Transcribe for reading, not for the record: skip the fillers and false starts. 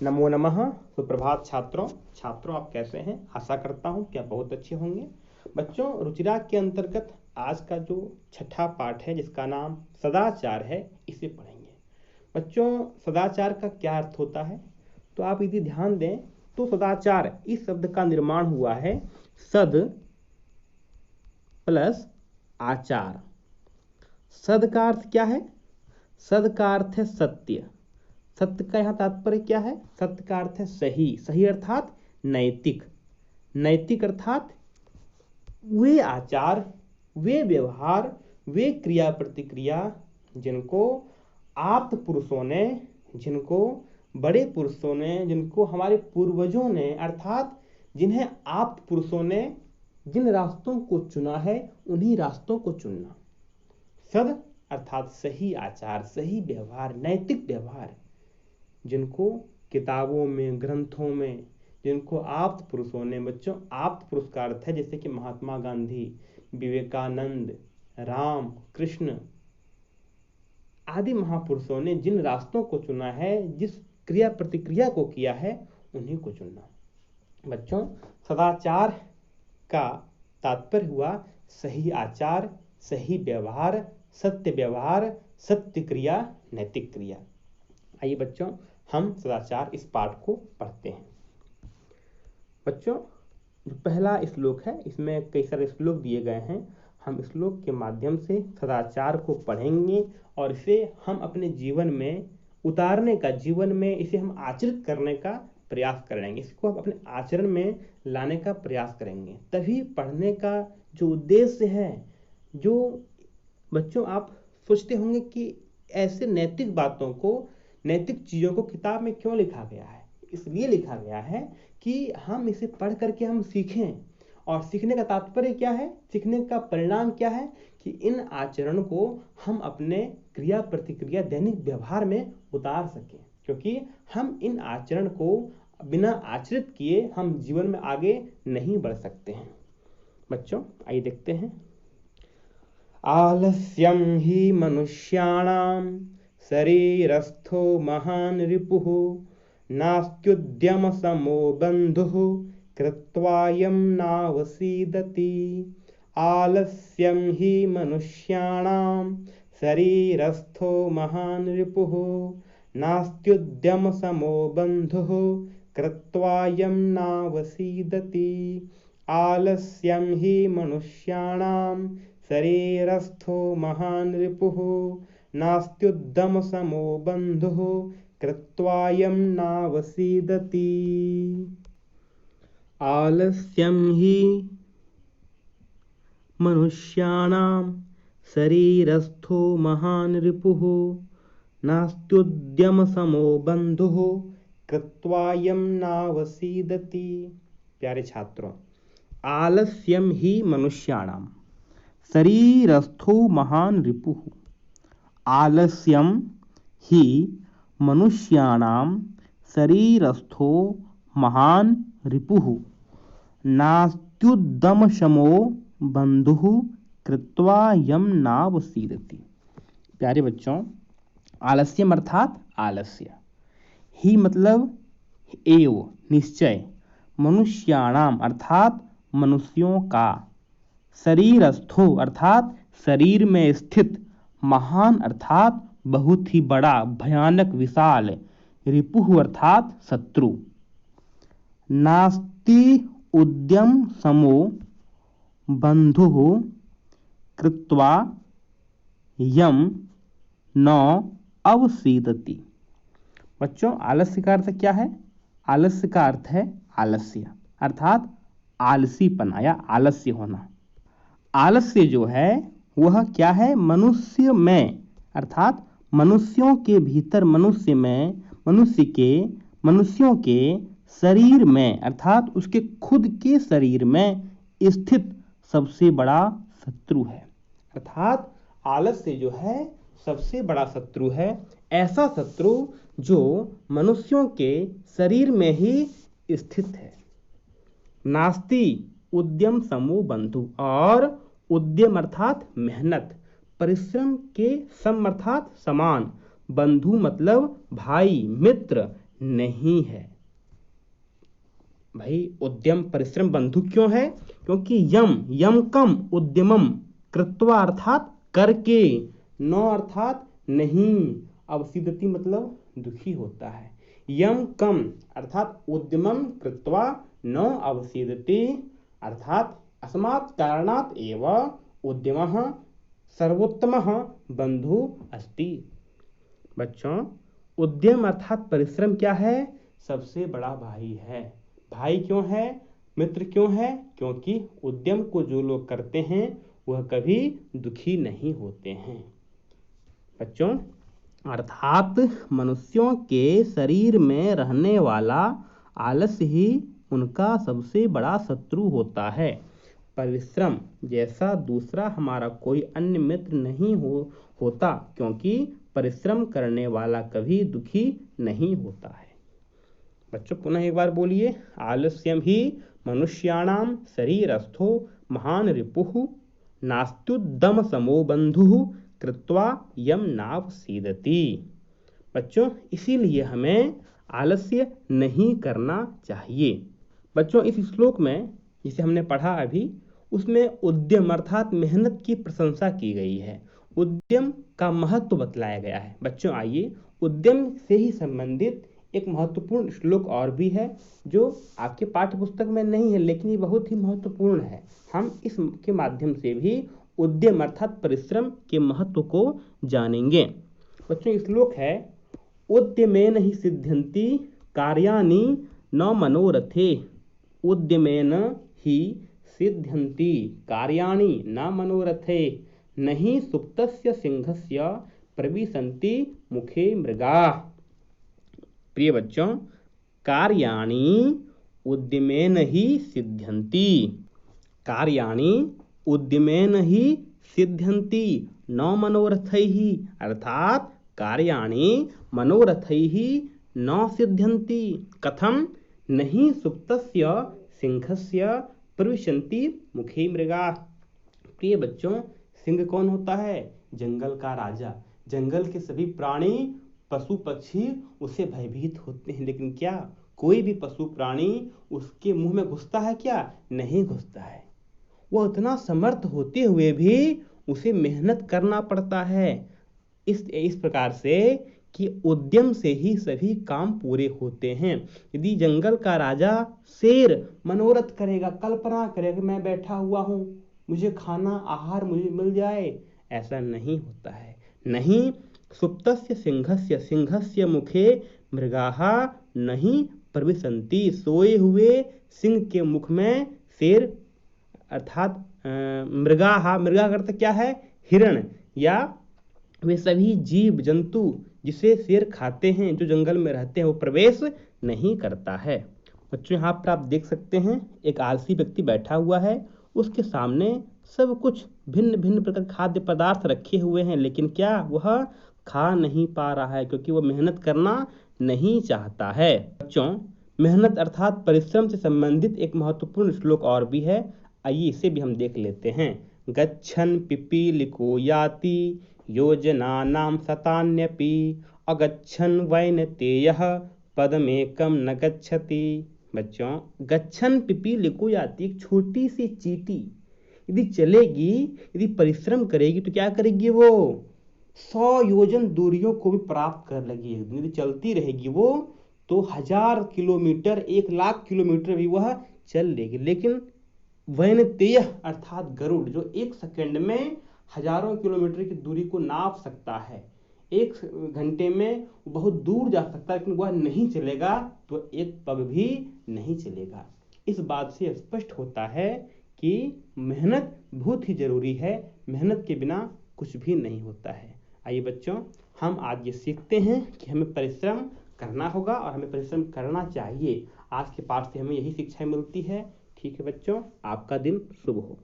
नमो नमः। सुप्रभात छात्रों आप कैसे हैं? आशा करता हूं कि आप बहुत अच्छे होंगे। बच्चों, रुचिरा के अंतर्गत आज का जो छठा पाठ है जिसका नाम सदाचार है, इसे पढ़ेंगे। बच्चों, सदाचार का क्या अर्थ होता है तो आप यदि ध्यान दें तो सदाचार इस शब्द का निर्माण हुआ है सद प्लस आचार। सद का अर्थ क्या है? सद का अर्थ है सत्य। सत्य का यहाँ तात्पर्य क्या है? सत्य का अर्थ है सही। सही अर्थात नैतिक। नैतिक अर्थात वे आचार, वे व्यवहार, वे क्रिया प्रतिक्रिया जिनको आप्त पुरुषों ने, जिनको बड़े पुरुषों ने, जिनको हमारे पूर्वजों ने, अर्थात जिन्हें आप्त पुरुषों ने जिन रास्तों को चुना है उन्हीं रास्तों को चुनना। सद अर्थात सही आचार, सही व्यवहार, नैतिक व्यवहार, जिनको किताबों में, ग्रंथों में, जिनको आप्त पुरुषों ने, बच्चों आप्त पुरुष का अर्थ है जैसे कि महात्मा गांधी, विवेकानंद, राम, कृष्ण आदि महापुरुषों ने जिन रास्तों को चुना है, जिस क्रिया प्रतिक्रिया को किया है, उन्हीं को चुनना। बच्चों, सदाचार का तात्पर्य हुआ सही आचार, सही व्यवहार, सत्य व्यवहार, सत्य क्रिया, नैतिक क्रिया। आइए बच्चों, हम सदाचार इस पाठ को पढ़ते हैं। बच्चों, जो पहला श्लोक है इसमें कई सारे श्लोक दिए गए हैं। हम श्लोक के माध्यम से सदाचार को पढ़ेंगे और इसे हम अपने जीवन में उतारने का, जीवन में इसे हम आचरित करने का प्रयास करेंगे। इसको हम अपने आचरण में लाने का प्रयास करेंगे। तभी पढ़ने का जो उद्देश्य है, जो बच्चों आप सोचते होंगे कि ऐसे नैतिक बातों को, नैतिक चीज़ों को किताब में क्यों लिखा गया है? इसलिए लिखा गया है कि हम इसे पढ़ करके हम सीखें। और सीखने का तात्पर्य क्या है? सीखने का परिणाम क्या है? कि इन आचरण को हम अपने क्रिया प्रतिक्रिया, दैनिक व्यवहार में उतार सकें। क्योंकि हम इन आचरण को बिना आचरित किए हम जीवन में आगे नहीं बढ़ सकते हैं। बच्चों, आइए देखते हैं। आलस्यम ही मनुष्याणाम शरीरस्थो महान रिपुः नास्त्युद्यम समो बंधुः कृत्वायं नावसीदति। आलस्यं हि मनुष्याणां शरीरस्थो महान रिपुः नास्त्युद्यम समो बंधुः कृत्वायं नावसीदति। आलस्यं हि मनुष्याणां शरीरस्थो महान रिपुः नास्त्युद्यम समो बंधुः कृत्वायं नावसीदति। आलस्यं हि मनुष्याणां शरीरस्थो महान रिपुः नास्त्युद्यम समो बंधुः कृत्वायं नावसीदति। प्यारे छात्रों, आलस्यं ही मनुष्याणां शरीरस्थो महान रिपुः। आलस्यं ही मनुष्याणां शरीरस्थो महान रिपुः नास्त्युद्यमशमो बंधुः कृत्वा यम नावसीदति। प्यारे बच्चों, आलस्यम अर्थात आलस्य, ही मतलब एव निश्चय, मनुष्याणाम अर्थात मनुष्यों का, शरीरस्थो अर्थात शरीर में स्थित, महान अर्थात बहुत ही बड़ा, भयानक, विशाल, रिपुः अर्थात शत्रु, नास्ति उद्यम समो बंधुः कृत्वा यम न अवसीदति। बच्चों, आलस्य का अर्थ क्या है? आलस्य का अर्थ है आलस्य अर्थात आलसीपना या आलस्य होना। आलस्य जो है वह क्या है? मनुष्य में अर्थात मनुष्यों के भीतर, मनुष्य में, मनुष्यों के शरीर में अर्थात उसके खुद के शरीर में स्थित सबसे बड़ा शत्रु है। अर्थात आलस्य जो है सबसे बड़ा शत्रु है, ऐसा शत्रु जो मनुष्यों के शरीर में ही स्थित है। नास्ति उद्यम समो बंधु, और उद्यम अर्थात मेहनत, परिश्रम के सम अर्थात समान, बंधु मतलब भाई, मित्र, नहीं है। भाई उद्यम परिश्रम बंधु क्यों है? क्योंकि यम कम उद्यमम कृत्वा अर्थात करके, न अर्थात नहीं, अवसीदति मतलब दुखी होता है। यम कम अर्थात उद्यमम कृत्वा न अवसीदति अर्थात अस्मात् कारणात् एव उद्यमः सर्वोत्तमः बंधु अस्ति। बच्चों उद्यम अर्थात परिश्रम क्या है? सबसे बड़ा भाई है। भाई क्यों है? मित्र क्यों है? क्योंकि उद्यम को जो लोग करते हैं वह कभी दुखी नहीं होते हैं। बच्चों अर्थात मनुष्यों के शरीर में रहने वाला आलस्य ही उनका सबसे बड़ा शत्रु होता है। परिश्रम जैसा दूसरा हमारा कोई अन्य मित्र नहीं होता, क्योंकि परिश्रम करने वाला कभी दुखी नहीं होता है। बच्चों पुनः एक बार बोलिए, आलस्यम ही मनुष्याणाम शरीरस्थो महान रिपुः नास्त्युद्यम समो बंधुः कृत्वा यम नावसीदति। बच्चों इसीलिए हमें आलस्य नहीं करना चाहिए। बच्चों इस श्लोक में जिसे हमने पढ़ा अभी, उसमें उद्यम अर्थात मेहनत की प्रशंसा की गई है, उद्यम का महत्व बतलाया गया है। बच्चों आइए उद्यम से ही संबंधित एक महत्वपूर्ण श्लोक और भी है जो आपके पाठ्य पुस्तक में नहीं है, लेकिन ये बहुत ही महत्वपूर्ण है। हम इसके माध्यम से भी उद्यम अर्थात परिश्रम के महत्व को जानेंगे। बच्चों श्लोक है, उद्यमेन ही सिद्ध्यन्ति कार्याणि न मनोरथे। उद्यमेन ही सिद्ध्यन्ति कार्याणि न मनोरथे नहि सुप्तस्य सिंहस्य प्रविशन्ति मुखे मृगाः। प्रिय बच्चों कार्याणि उद्यमेन ही सिद्ध्यन्ति, कार्याणि उद्यमेन ही सिद्ध्यन्ति न मनोरथैः अर्थात कार्याणि मनोरथैः न सिद्ध्यन्ति। कथम? नहि सुप्तस्य सिंहस्य प्रविशन्ति मुखे मृगाः। प्रिय बच्चों सिंह कौन होता है? जंगल का राजा। जंगल के सभी प्राणी पशु पक्षी उससे भयभीत होते हैं, लेकिन क्या कोई भी पशु प्राणी उसके मुंह में घुसता है? क्या नहीं घुसता है। वह इतना समर्थ होते हुए भी उसे मेहनत करना पड़ता है। इस प्रकार से कि उद्यम से ही सभी काम पूरे होते हैं। यदि जंगल का राजा शेर मनोरथ करेगा, कल्पना करेगा, मैं बैठा हुआ हूँ, मुझे खाना आहार मुझे मिल जाए, ऐसा नहीं होता है। नहीं सुप्तस्य सिंहस्य सिंहस्य मुखे मृगाः नहीं प्रविशन्ति। सोए हुए सिंह के मुख में शेर अर्थात मृगाः, मृगा का अर्थ क्या है? हिरण या वे सभी जीव जंतु जिसे शेर खाते हैं, जो जंगल में रहते हैं, वो प्रवेश नहीं करता है। बच्चों यहाँ पर आप देख सकते हैं एक आलसी व्यक्ति बैठा हुआ है, उसके सामने सब कुछ भिन्न भिन्न प्रकार खाद्य पदार्थ रखे हुए हैं, लेकिन क्या वह खा नहीं पा रहा है, क्योंकि वह मेहनत करना नहीं चाहता है। बच्चों मेहनत अर्थात परिश्रम से संबंधित एक महत्वपूर्ण श्लोक और भी है, आइए इसे भी हम देख लेते हैं। गच्छन् पिपीलिको याति योजनानां शतान्यपि अगच्छन् वैनतेयः पदमेकं न गच्छति। बच्चों गच्छन् पिपीलिको याति, एक छोटी सी चींटी यदि चलेगी, यदि परिश्रम करेगी तो क्या करेगी? वो 100 योजन दूरियों को भी प्राप्त कर लेगी। यदि चलती रहेगी वो तो 1000 किलोमीटर 1,00,000 किलोमीटर भी वह चल लेगी। लेकिन वैनतेय अर्थात गरुड़, जो 1 सेकंड में हजारों किलोमीटर की दूरी को नाप सकता है, 1 घंटे में बहुत दूर जा सकता है, लेकिन वह नहीं चलेगा तो एक पग भी नहीं चलेगा। इस बात से स्पष्ट होता है कि मेहनत बहुत ही जरूरी है, मेहनत के बिना कुछ भी नहीं होता है। आइए बच्चों हम आज ये सीखते हैं कि हमें परिश्रम करना होगा और हमें परिश्रम करना चाहिए। आज के पाठ से हमें यही शिक्षा मिलती है। ठीक है बच्चों, आपका दिन शुभ हो।